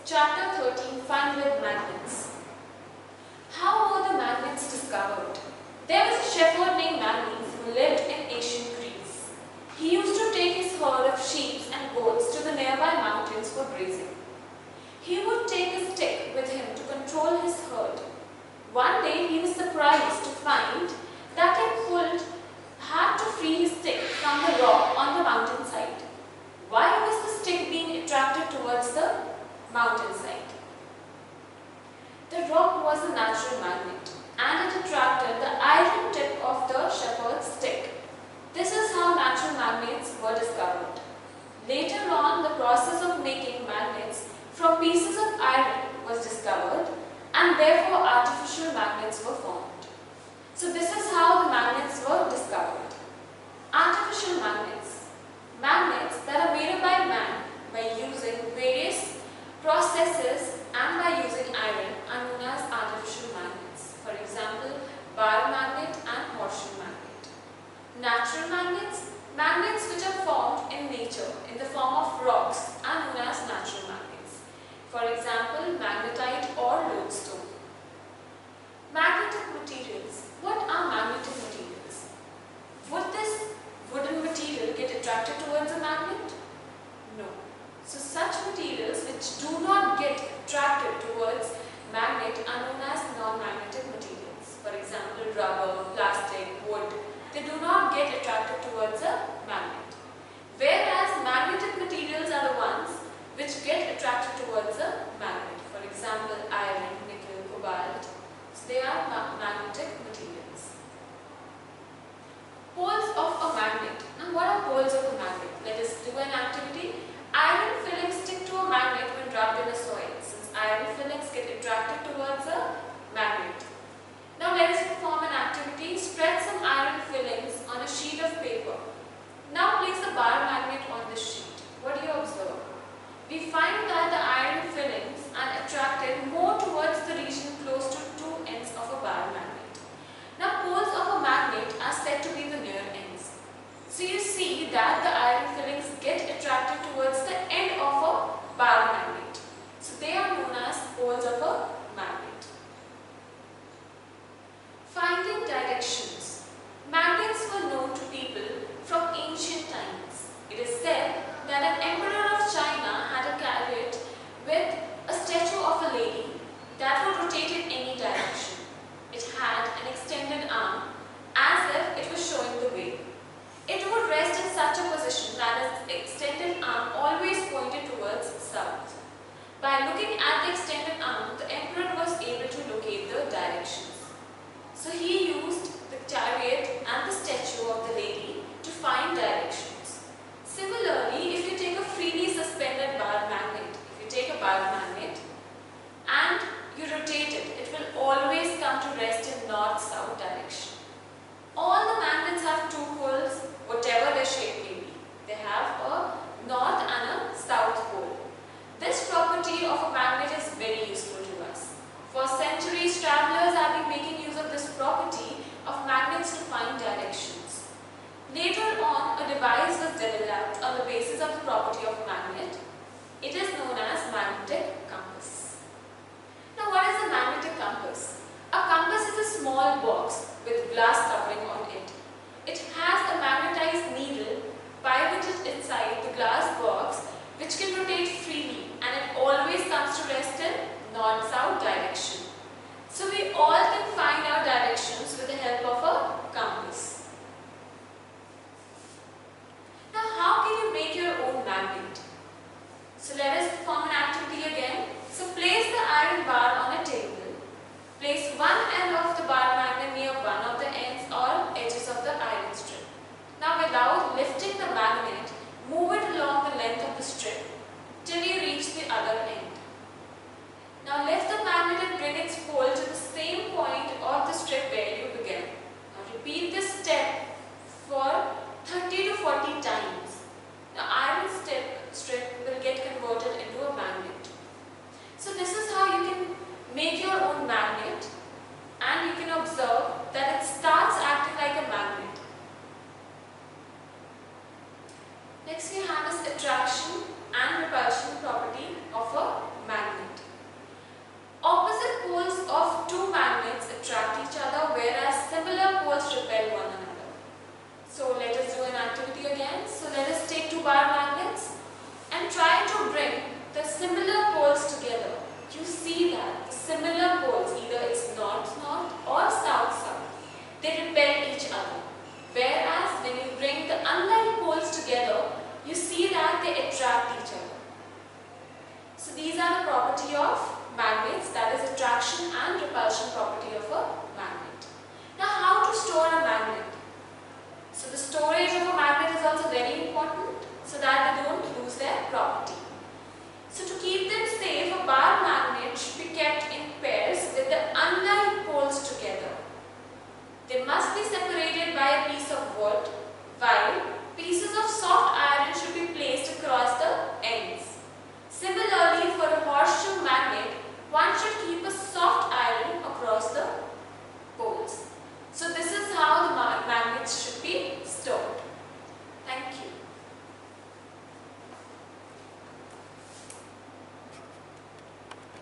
Chapter 13, Fun with Magnets. How were the magnets discovered? There was a shepherd named Magnus who lived in ancient Greece. He used to take his herd of sheep and goats to the nearby mountains for grazing. He would take a stick with him to control his herd. One day he was surprised to find that he had to free his stick from the rock on the mountainside. Why was the stick being attracted towards the mountainside? The rock was a natural magnet and it attracted the iron tip of the shepherd's stick. This is how natural magnets were discovered. Later on, the process of making magnets from pieces of iron was discovered and therefore artificial magnets were formed. So this is how the magnets were discovered. Artificial magnets. Magnets that are made by man by using various processes and by using iron are known as artificial magnets. For example, bar magnet and horseshoe magnet. Natural magnets. Magnets which are formed in nature in the form of rocks are known as natural magnets. For example, magnetite or lodestone. Magnetic materials. What are magnetic materials? Would this wooden material get attracted towards a magnet? No. So such materials which do not get attracted towards magnet are known as non-magnetic materials. For example, rubber, plastic, wood, they do not get attracted towards a magnet. Whereas magnetic materials are the ones which get attracted towards a magnet. For example, iron, nickel, cobalt. So they are magnetic materials. Poles of a magnet. Now what are poles of a magnet? Let us do an activity. Iron fillings stick to a magnet when rubbed in a soil, since iron fillings get attracted towards a magnet. Now let us perform an activity. Spread some iron fillings on a sheet of paper. Now place a bar magnet on this sheet. What do you observe? We find that the iron fillings are attracted more towards the region close to two ends of a bar magnet. Now poles of a magnet are said to be the near ends. So you see that the iron fillings get attracted towards the end of a bar magnet. So they are known as poles of a magnet. Finding directions. Magnets were known to people from ancient times. It is said that an emperor of China had a chariot with a statue of a lady that would rotate in any direction. It had an extended arm as if it was showing the way. It would rest in such a position that its extended arm always pointed towards south. By looking at the extended arm, the emperor was able to locate the directions. So he used the chariot and the statue of the lady to find directions. Similarly, if you take a freely suspended bar magnet, and you rotate it, it will always come to rest in north-south direction. All the magnets have two poles, whatever their shape may be. They have a north and a south pole. This property of a magnet is very useful to us. For centuries, travelers have been making use of this property of magnets to find directions. Later on, a device was developed on the basis of the property of magnet. It is known as magnetic compass. Now, what is a magnetic compass? A compass is a small box with glass covering on it. It has a magnetized needle pivoted inside the glass box which can rotate freely, and it always comes to rest in north-south direction. So we all can find our directions with the help of a compass. Now how can you make your own magnet? So let us perform an activity again. So place the iron bar on a table. Place one end of the bar magnet near one of the ends or edges of the iron strip. Now without lifting the magnet, move it along the length of the strip till you reach the other end. Now lift the magnet and bring its pole to the same point of the strip where you began. Now repeat this step for 30 to 40 times. The iron strip will get converted into a magnet. So this is how you can make your own magnet, and you similar poles, either it's north-north or south-south, they repel each other. Whereas when you bring the unlike poles together, you see that they attract each other. So these are the property of magnets, that is attraction and repulsion property of a magnet. Now how to store a magnet? So the storage of a magnet is also very important so that they don't lose their property.